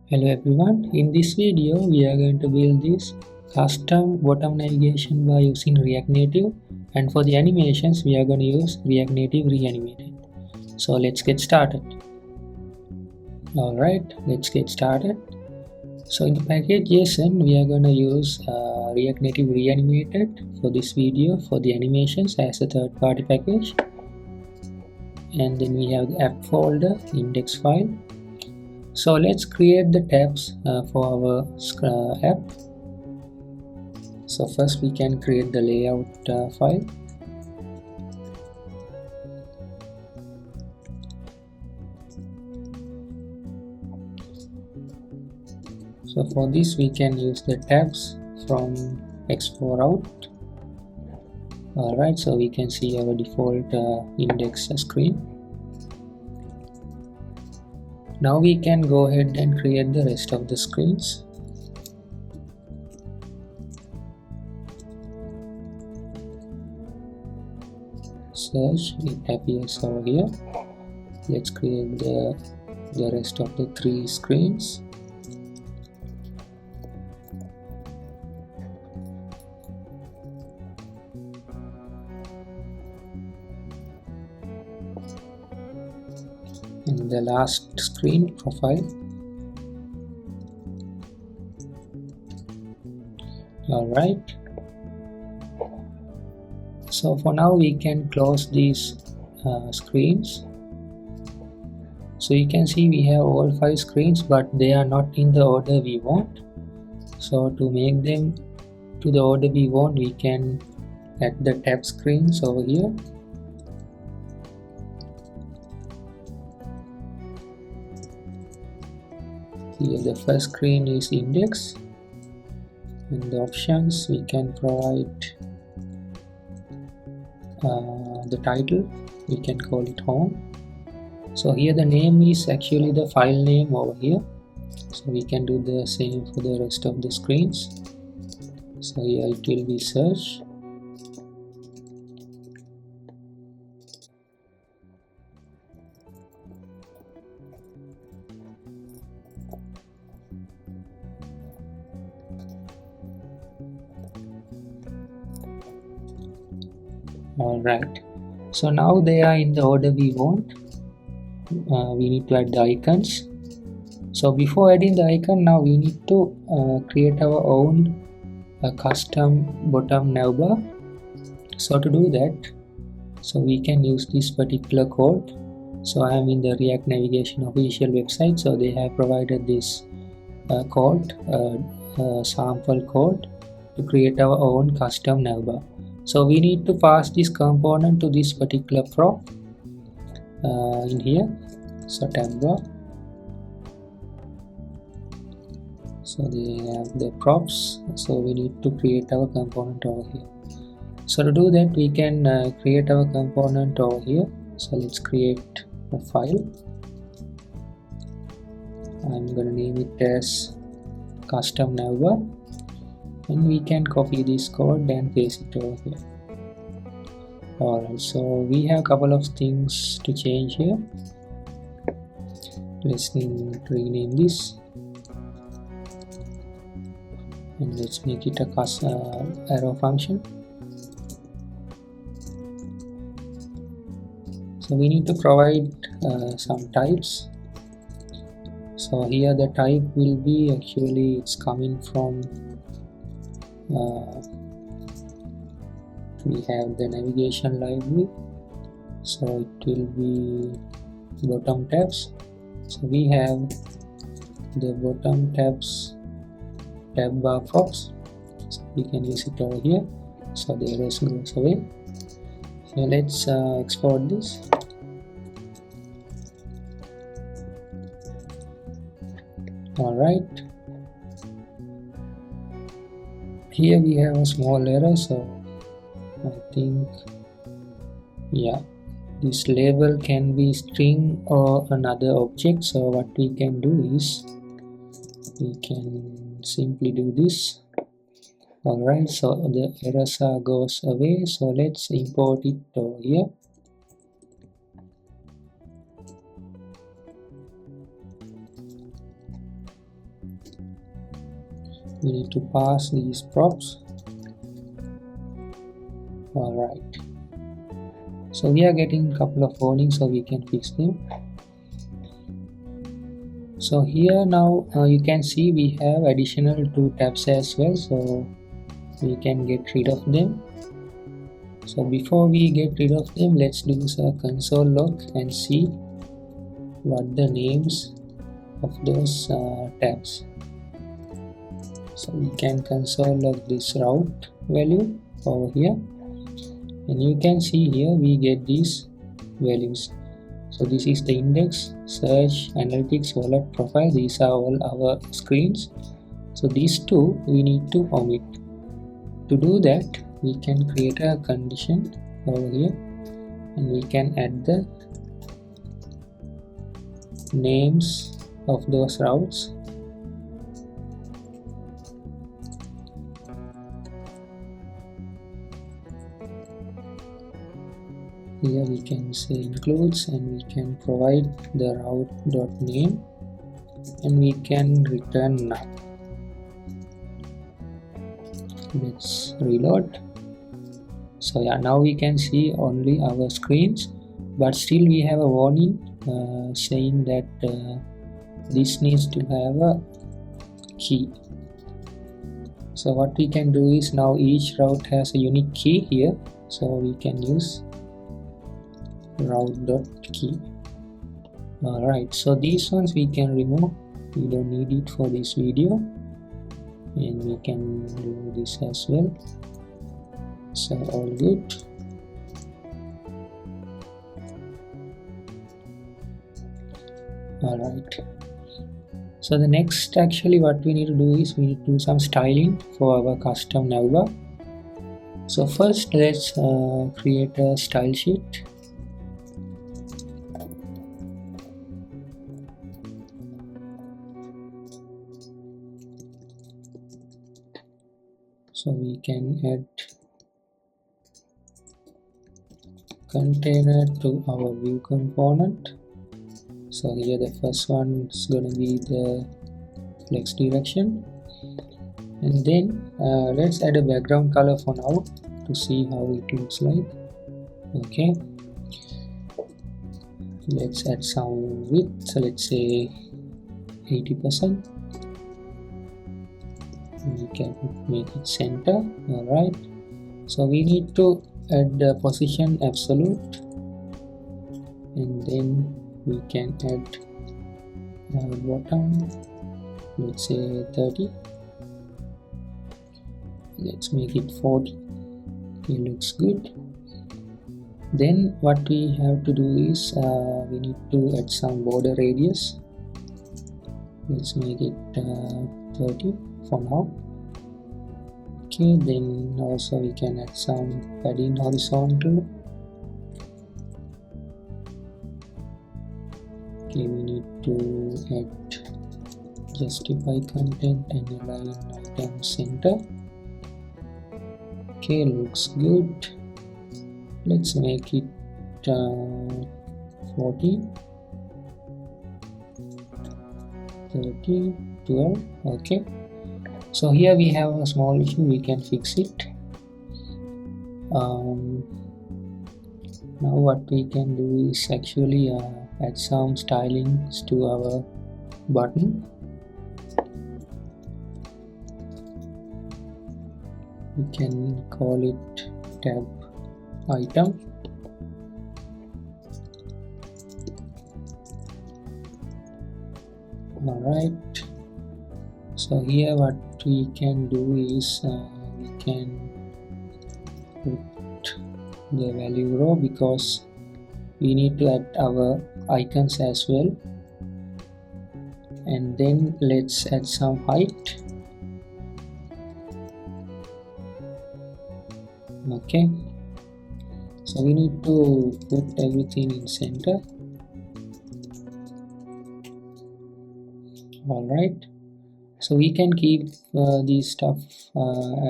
Hello everyone, in this video we are going to build this custom bottom navigation by using React Native, and for the animations we are going to use React Native reanimated. So let's get started. Alright, let's get started. So in the package JSON we are going to use React Native reanimated for this video for the animations as a third-party package, and then we have the app folder index file. So let's create the tabs for our app. So first we can create the layout file. So for this we can use the tabs from Expo Router. Alright, so we can see our default index screen. Now we can go ahead and create the rest of the screens. Search, it appears over here. Let's create the rest of the 3 screens. And the last screen, profile. Alright, so for now we can close these screens. So you can see we have all 5 screens, but they are not in the order we want. So to make them to the order we want, we can add the tab screens over here. Here the first screen is index, and the options we can provide the title, we can call it home. So here the name is actually the file name over here, so we can do the same for the rest of the screens. So here it will be search. Alright, so now they are in the order we want. We need to add the icons. So before adding the icon, now we need to create our own custom bottom navbar. So to do that, so we can use this particular code. So I am in the React Navigation official website, so they have provided this code, sample code, to create our own custom navbar. So we need to pass this component to this particular prop in here. So tab bar. So they have the props, so we need to create our component over here. So to do that, we can create our component over here. So let's create a file. I'm gonna name it as custom navbar, and we can copy this code and paste it over here. Alright, so we have a couple of things to change here. Let's rename this, and let's make it a arrow function. So we need to provide some types. So here the type will be, actually it's coming from we have the navigation library, so it will be bottom tabs. So we have the bottom tabs tab bar props, so we can use it over here, so the errors goes away. So let's export this. Alright, here we have a small error, so I think, yeah, this label can be string or another object. So what we can do is we can simply do this. Alright, so the errors goes away. So let's import it over here. we need to pass these props. Alright, so we are getting a couple of warnings, so we can fix them. So here now you can see we have additional 2 tabs as well, so we can get rid of them. So before we get rid of them, let's do a console log and see what the names of those tabs. So we can console log this route value over here, and you can see here we get these values. So this is the index, search, analytics, wallet, profile. These are all our screens. So these two we need to omit. To do that, we can create a condition over here, and we can add the names of those routes. Here we can say includes, and we can provide the route.name, and we can return null. Let's reload. So yeah, now we can see only our screens, but still we have a warning saying that this needs to have a key. So what we can do is, now each route has a unique key here, so we can use route.key. Alright, so these ones we can remove, we don't need it for this video, and we can remove this as well. So all good. Alright, so the next actually what we need to do is we need to do some styling for our custom navbar. So first let's create a style sheet. So we can add container to our view component. So here the first one is going to be the flex direction, and then let's add a background color for now to see how it looks like. Okay, let's add some width, so let's say 80%. We can make it center. Alright, so we need to add the position absolute, and then we can add bottom, let's say 30. Let's make it 40. It looks good. Then what we have to do is we need to add some border radius. Let's make it 30 for now. Okay, then also we can add some padding horizontal. Okay, we need to add justify content and align item center. Okay, looks good. Let's make it 40, 30, 12. Okay, so here we have a small issue, we can fix it. Now what we can do is actually add some stylings to our button. We can call it tab item. Alright, so here what we can do is we can put the value row, because we need to add our icons as well. And then let's add some height. Okay, so we need to put everything in center. Alright, so we can keep this stuff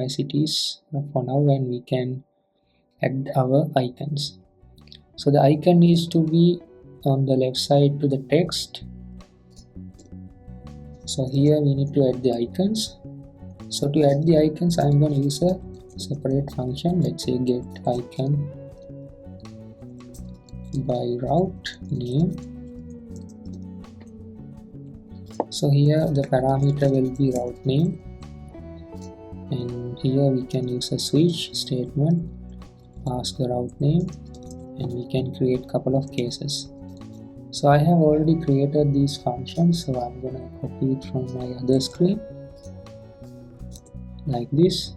as it is for now, and we can add our icons. So the icon needs to be on the left side to the text. So here we need to add the icons. So to add the icons, I'm going to use a separate function. Let's say get icon by route name. So here the parameter will be route name, and here we can use a switch statement, pass the route name, and we can create couple of cases. So I have already created these functions, so I'm gonna copy it from my other screen like this,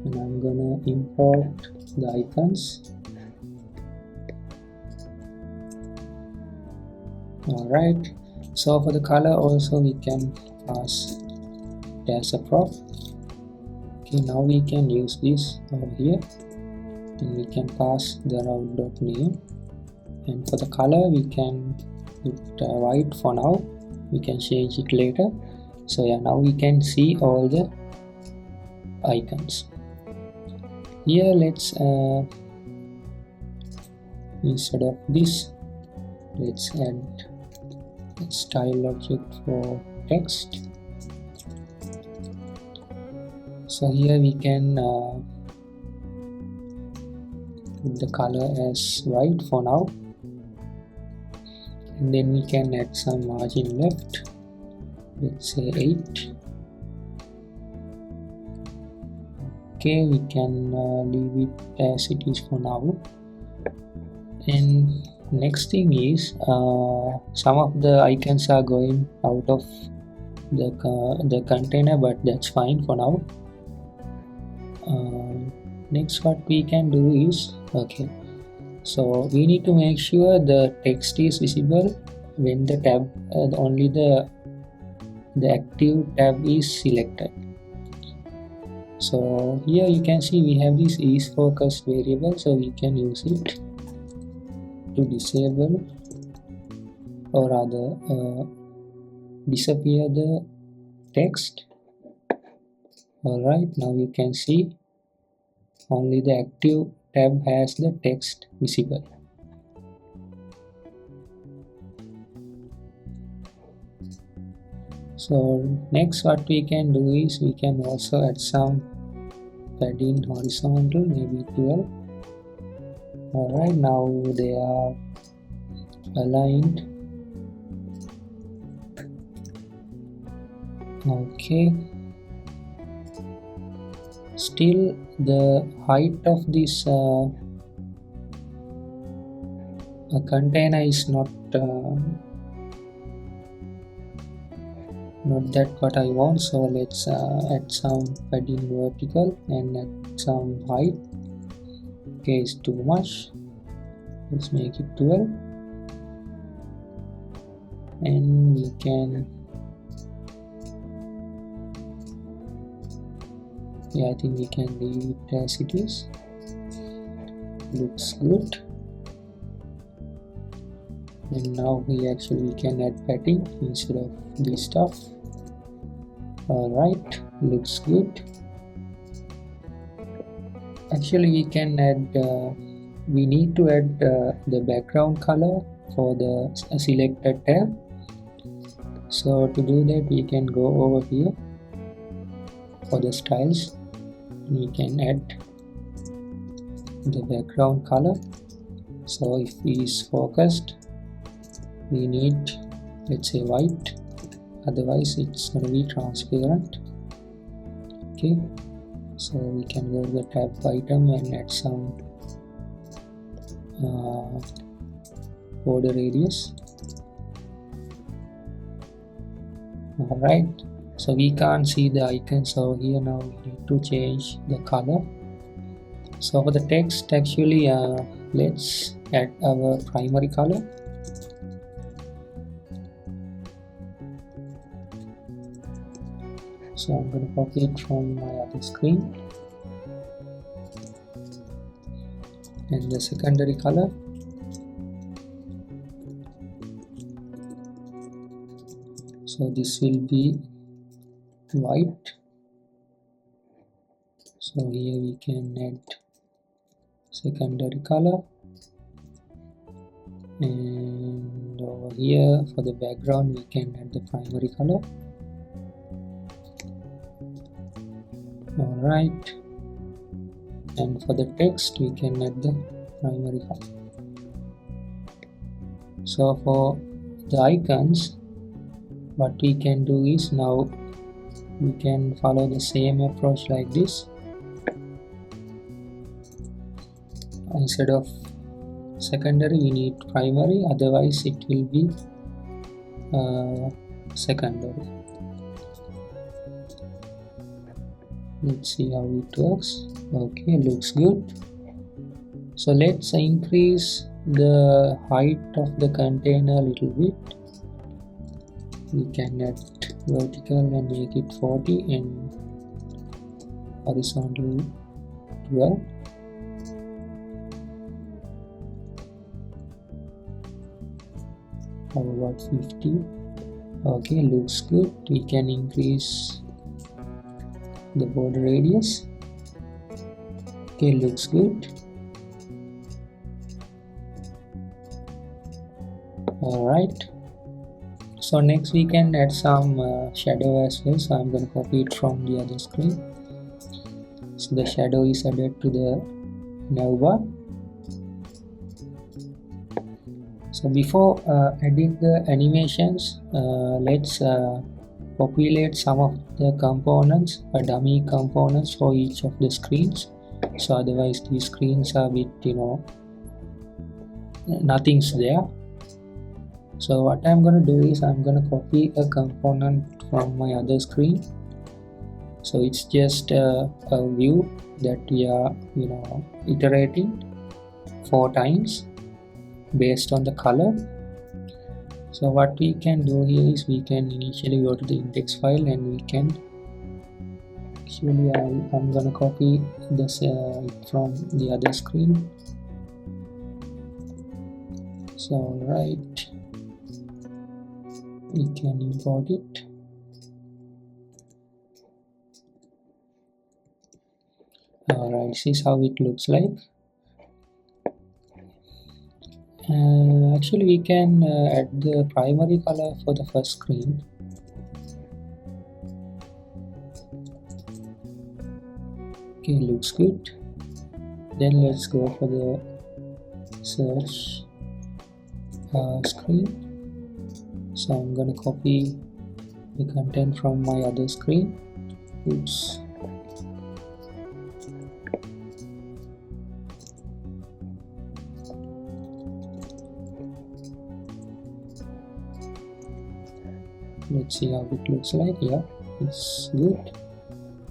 and I'm gonna import the icons. Alright, so for the color also we can pass it as a prop. Okay, now we can use this over here, and we can pass the route.name, and for the color we can put white for now. We can change it later. So yeah, now we can see all the icons. Here let's instead of this, let's add a style object for text. So here we can put the color as white for now, and then we can add some margin left, let's say 8. Okay, we can leave it as it is for now. And next thing is some of the icons are going out of the container, but that's fine for now. Next what we can do is, okay, so we need to make sure the text is visible when the tab only the active tab is selected. So here you can see we have this is focused variable, so we can use it to disable or rather disappear the text. Alright, now you can see only the active tab has the text visible. So next what we can do is we can also add some padding horizontal, maybe 12. Alright, now they are aligned. Okay, still the height of this container is not that what I want, so let's add some padding vertical and add some height. Okay, it's too much, let's make it 12, and we can, yeah, I think we can leave it as it is. Looks good. And now we can add padding instead of this stuff. Alright, looks good. Actually we can add we need to add the background color for the selected tab. So to do that we can go over here for the styles, we can add the background color. So if it is focused, we need, let's say, white, otherwise it's going to be transparent. Okay, so we can go to the tab item and add some border radius. Alright, so we can't see the icon, so here now we need to change the color. So for the text, actually let's add our primary color. So I'm going to copy it from my other screen, and the secondary color, so this will be white. So here we can add secondary color, and over here for the background we can add the primary color. Alright, and for the text we can add the primary color. So for the icons, what we can do is, now we can follow the same approach like this. Instead of secondary we need primary, otherwise it will be secondary. Let's see how it works. Okay, looks good. So let's increase the height of the container a little bit. We can add vertical and make it 40 and horizontal 12. How about 50? Okay, looks good. We can increase the border radius. Okay, looks good. Alright, so next we can add some shadow as well. So I'm going to copy it from the other screen. So the shadow is added to the navbar. So before adding the animations, let's populate some of the components, dummy components for each of the screens. So otherwise these screens are a bit, nothing's there. So what I'm going to do is, I'm going to copy a component from my other screen. So it's just a view that we are iterating 4 times based on the color. So what we can do here is, we can initially go to the index file and we can actually I'm gonna copy this from the other screen. So right, we can import it. Alright, this is how it looks like. Actually we can add the primary color for the first screen. Okay, looks good. Then let's go for the search screen. So I'm gonna copy the content from my other screen. Oops. Let's see how it looks like. Yeah, it's good.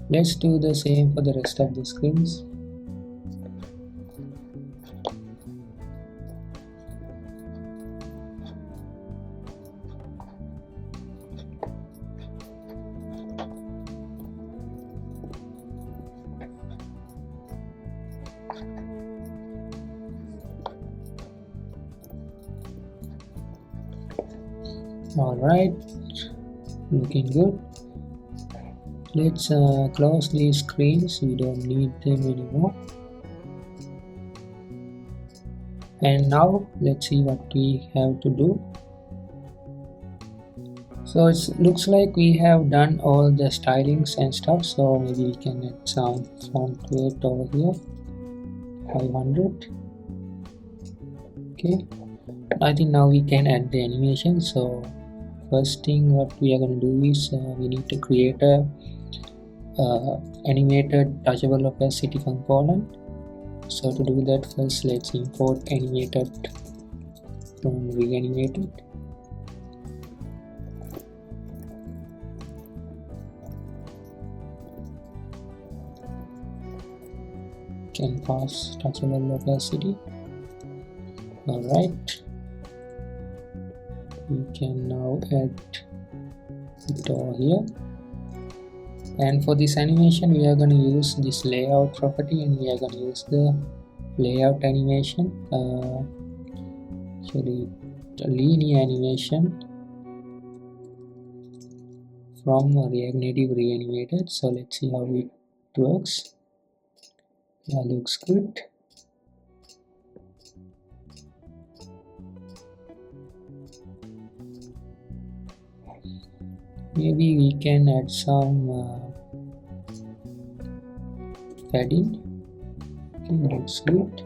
Let's do the same for the rest of the screens. Alright, looking good. Let's close these screens, we don't need them anymore. And now let's see what we have to do. So it looks like we have done all the stylings and stuff. So maybe we can add some font weight over here, 500. Okay, I think now we can add the animation. So first thing what we are going to do is, we need to create a animated touchable opacity component. So to do that, first let's import animated from reanimated. Can pass touchable opacity. Alright, we can now add it over here. And for this animation we are going to use this layout property, and we are going to use the layout animation, actually linear animation from React Native reanimated. So let's see how it works. Yeah, looks good. Maybe we can add some padding. Okay, looks good.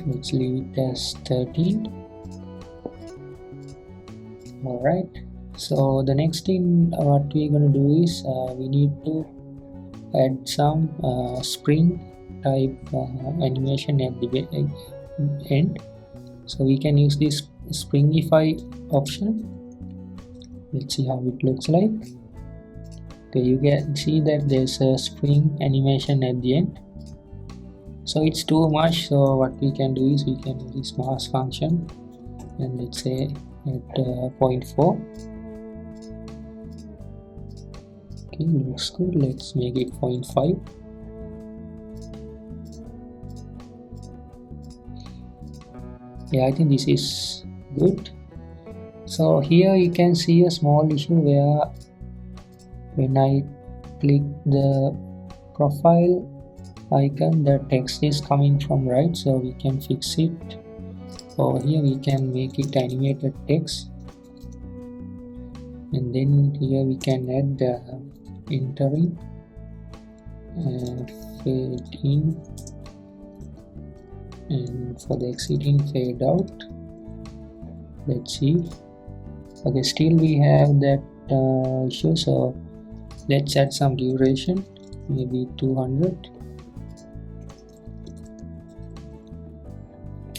Let's leave it as 13. Alright, so the next thing what we're gonna do is we need to add some spring type animation at the end. So we can use this springify option. Let's see how it looks like. Okay, you can see that there's a spring animation at the end. So it's too much, so what we can do is we can use this mask function, and let's say at 0.4. Okay, looks good. Let's make it 0.5. Yeah, I think this is good. So here you can see a small issue where when I click the profile icon, the text is coming from right, so we can fix it. Over here we can make it animated text, and then here we can add the entering, fade in, and for the exiting, fade out. Let's see. Okay, still we have that issue, so let's add some duration, maybe 200.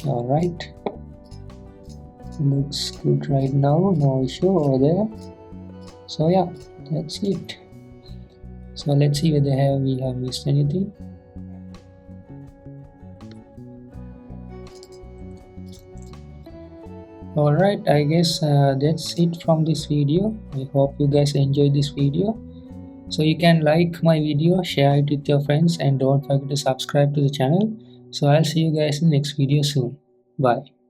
Alright, looks good right now, no issue over there. So yeah, that's it. So let's see whether we have missed anything. Alright, I guess that's it from this video. I hope you guys enjoyed this video. So you can like my video, share it with your friends, and don't forget to subscribe to the channel. So I'll see you guys in the next video soon. Bye.